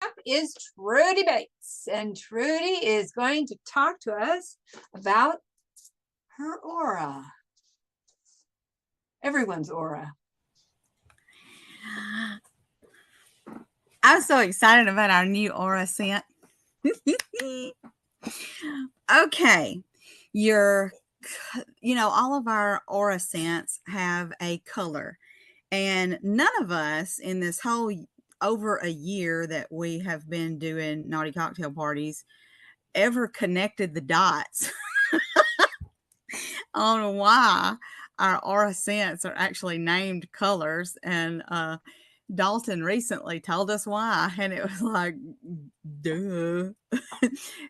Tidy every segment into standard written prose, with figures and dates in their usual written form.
up is Trudy Bates, and Trudy is going to talk to us about her aura. Everyone's aura. I'm so excited about our new aura scent. Okay, all of our aura scents have a color, and none of us in this whole over a year that we have been doing naughty cocktail parties ever connected the dots on why our aura scents are actually named colors. And Dalton recently told us why, and it was like, duh.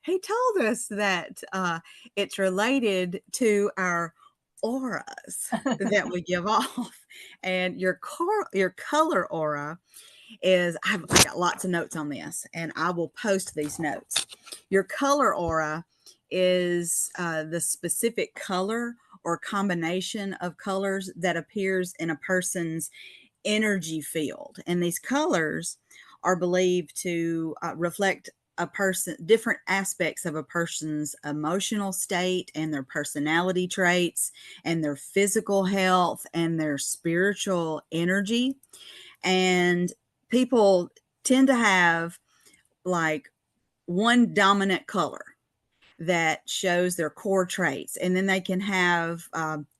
He told us that it's related to our auras that we give off. And your color aura is, I got lots of notes on this, and I will post these notes. Your color aura is the specific color or combination of colors that appears in a person's energy field. And these colors are believed to reflect different aspects of a person's emotional state and their personality traits and their physical health and their spiritual energy. And people tend to have like one dominant color that shows their core traits, and then they can have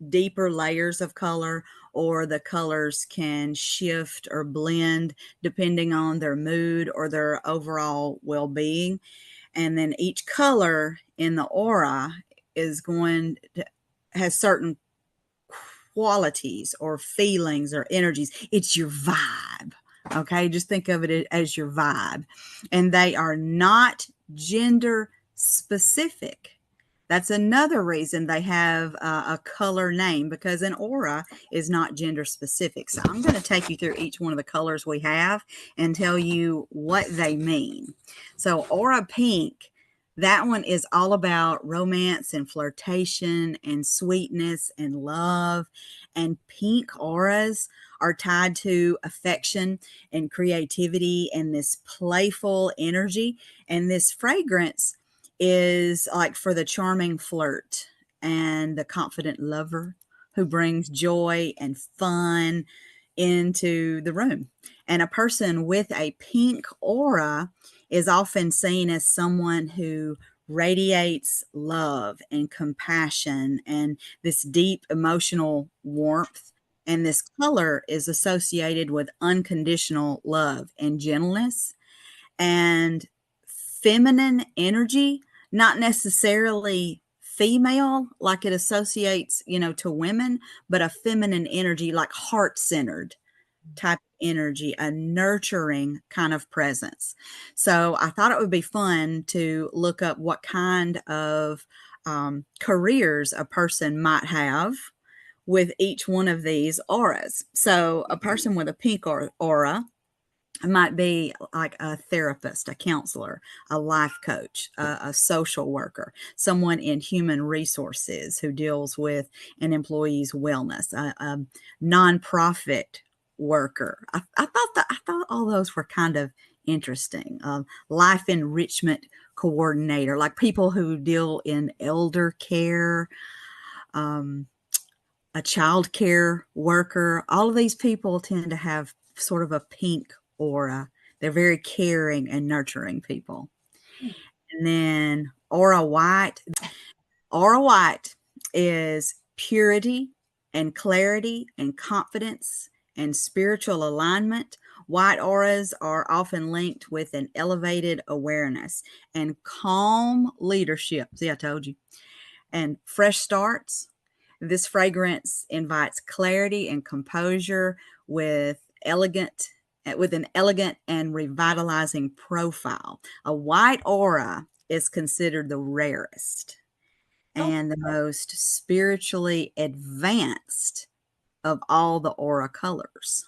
deeper layers of color, or the colors can shift or blend depending on their mood or their overall well-being. And then each color in the aura has certain qualities or feelings or energies. It's your vibe. Okay, just think of it as your vibe. And they are not gender specific. That's another reason they have a color name, because an aura is not gender specific. So I'm going to take you through each one of the colors we have and tell you what they mean. So aura pink, that one is all about romance and flirtation and sweetness and love. And pink auras are tied to affection and creativity and this playful energy. And this fragrance is like for the charming flirt and the confident lover who brings joy and fun into the room. And a person with a pink aura is often seen as someone who radiates love and compassion and this deep emotional warmth. And this color is associated with unconditional love and gentleness and feminine energy, not necessarily female like it associates, to women, but a feminine energy, like heart-centered type of energy, a nurturing kind of presence. So I thought it would be fun to look up what kind of careers a person might have with each one of these auras. So a person with a pink aura might be like a therapist, a counselor, a life coach, a social worker, someone in human resources who deals with an employee's wellness, a nonprofit worker. I thought all those were kind of interesting. Life enrichment coordinator, like people who deal in elder care, a child care worker. All of these people tend to have sort of a pink aura. They're very caring and nurturing people. And then aura white. Aura white is purity and clarity and confidence and spiritual alignment. White auras are often linked with an elevated awareness and calm leadership. See, I told you. And fresh starts. This fragrance invites clarity and composure with an elegant and revitalizing profile. A white aura is considered the rarest and the most spiritually advanced of all the aura colors.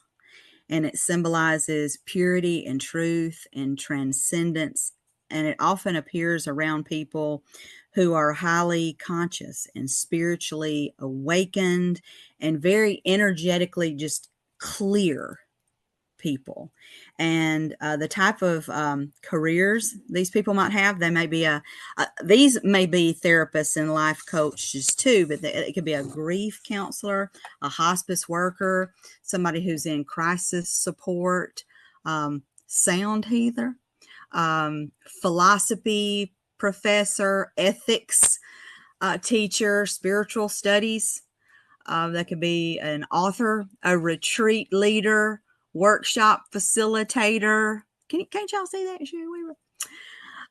And it symbolizes purity and truth and transcendence. And it often appears around people who are highly conscious and spiritually awakened and very energetically just clear people. And the type of careers these people might have, they may be these may be therapists and life coaches too, but it could be a grief counselor, a hospice worker, somebody who's in crisis support, sound healer, philosophy professor, ethics teacher, spiritual studies. That could be an author, a retreat leader, workshop facilitator. Can't y'all see that, Sherry Weaver?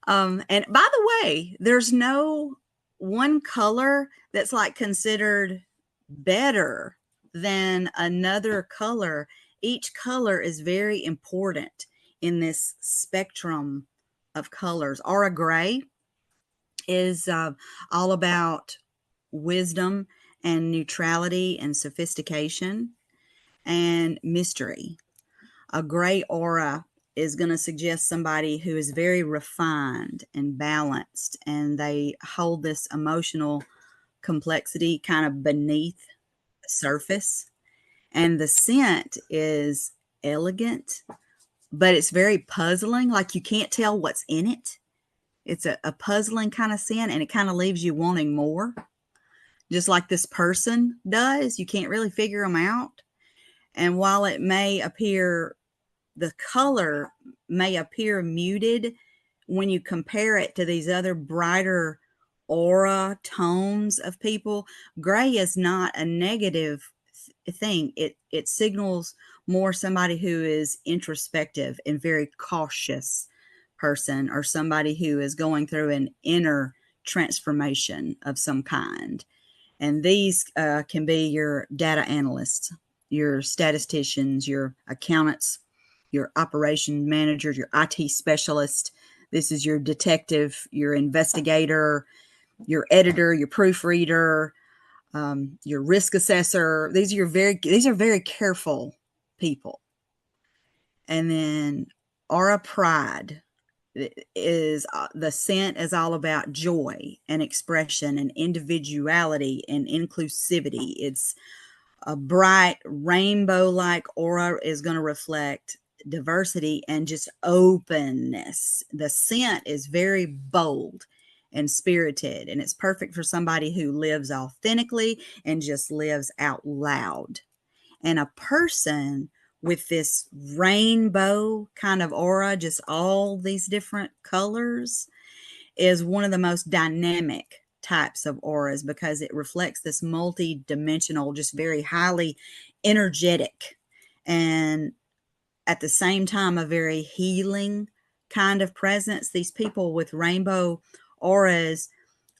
And by the way, there's no one color that's like considered better than another color. Each color is very important in this spectrum of colors. Aura gray is all about wisdom and neutrality and sophistication and mystery. A gray aura is going to suggest somebody who is very refined and balanced, and they hold this emotional complexity kind of beneath the surface. And the scent is elegant, but it's very puzzling. Like you can't tell what's in it. It's a puzzling kind of scent, and it kind of leaves you wanting more. Just like this person does, you can't really figure them out. And while it may appear, the color may appear muted when you compare it to these other brighter aura tones of people, gray is not a negative thing. It signals more somebody who is introspective and very cautious person, or somebody who is going through an inner transformation of some kind. And these can be your data analysts, your statisticians, your accountants, your operation managers, your IT specialist. This is your detective, your investigator, your editor, your proofreader, your risk assessor. These are very careful people. And then aura pride is the scent is all about joy and expression and individuality and inclusivity. It's a bright rainbow-like aura is going to reflect diversity and just openness. The scent is very bold and spirited, and it's perfect for somebody who lives authentically and just lives out loud. And a person with this rainbow kind of aura, just all these different colors, is one of the most dynamic types of auras because it reflects this multi-dimensional, just very highly energetic, and at the same time, a very healing kind of presence. These people with rainbow auras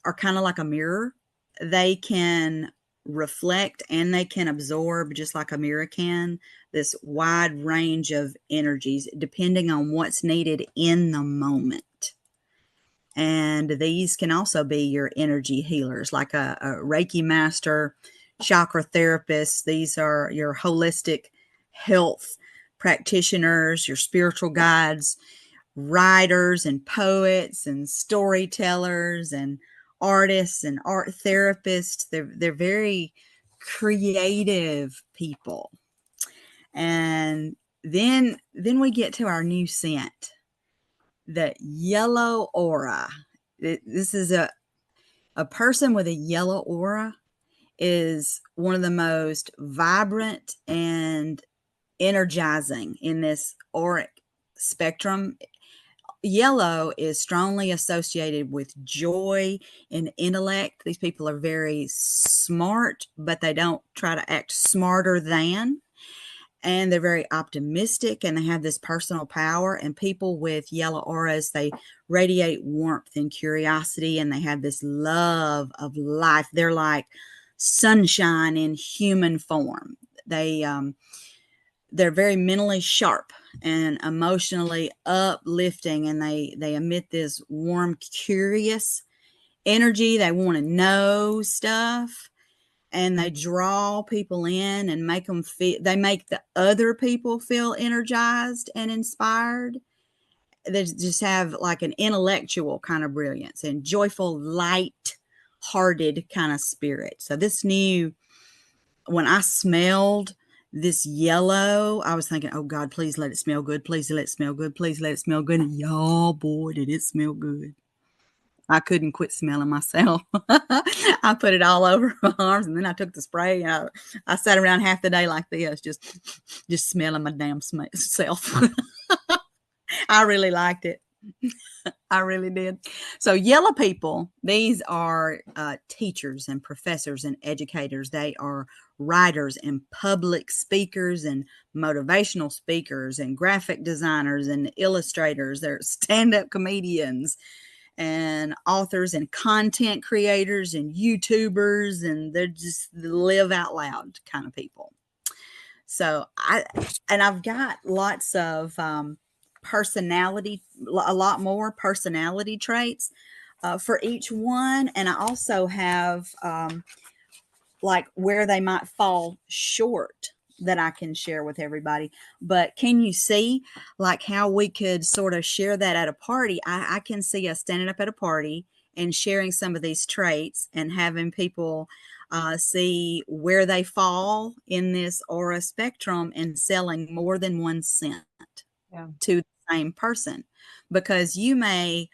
are kind of like a mirror. They can reflect and they can absorb, just like a mirror can, this wide range of energies depending on what's needed in the moment. And these can also be your energy healers, like a Reiki master, chakra therapist. These are your holistic health practitioners, your spiritual guides, writers and poets and storytellers and artists and art therapists. They're very creative people. And then we get to our new scent, the yellow aura. This is a person with a yellow aura is one of the most vibrant and energizing in this auric spectrum. Yellow is strongly associated with joy and intellect. These people are very smart, but they don't try to act smarter than. And they're very optimistic, and they have this personal power. And people with yellow auras, they radiate warmth and curiosity, and they have this love of life. They're like sunshine in human form. They're very mentally sharp and emotionally uplifting, and they emit this warm, curious energy. They want to know stuff, and they draw people in and make them feel, they make the other people feel energized and inspired. They just have like an intellectual kind of brilliance and joyful, light-hearted kind of spirit. So this new, when I smelled This yellow, I was thinking, oh God, please let it smell good. Please let it smell good. Please let it smell good. And y'all, boy, did it smell good. I couldn't quit smelling myself. I put it all over my arms, and then I took the spray. And I sat around half the day like this, just smelling my damn self. I really liked it. I really did. So yellow people, these are teachers and professors and educators. They are writers and public speakers and motivational speakers and graphic designers and illustrators. They're stand-up comedians and authors and content creators and YouTubers, and they're just live out loud kind of people. So I've got lots of personality, a lot more personality traits for each one. And I also have like where they might fall short that I can share with everybody. But can you see like how we could sort of share that at a party? I can see us standing up at a party and sharing some of these traits and having people see where they fall in this aura spectrum and selling more than 1 cent to the same person. Because you may,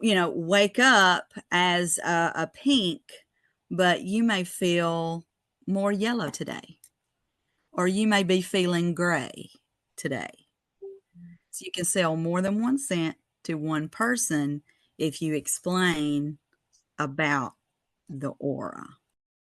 wake up as a pink, but you may feel more yellow today, or you may be feeling gray today. So you can sell more than 1 cent to one person if you explain about the aura.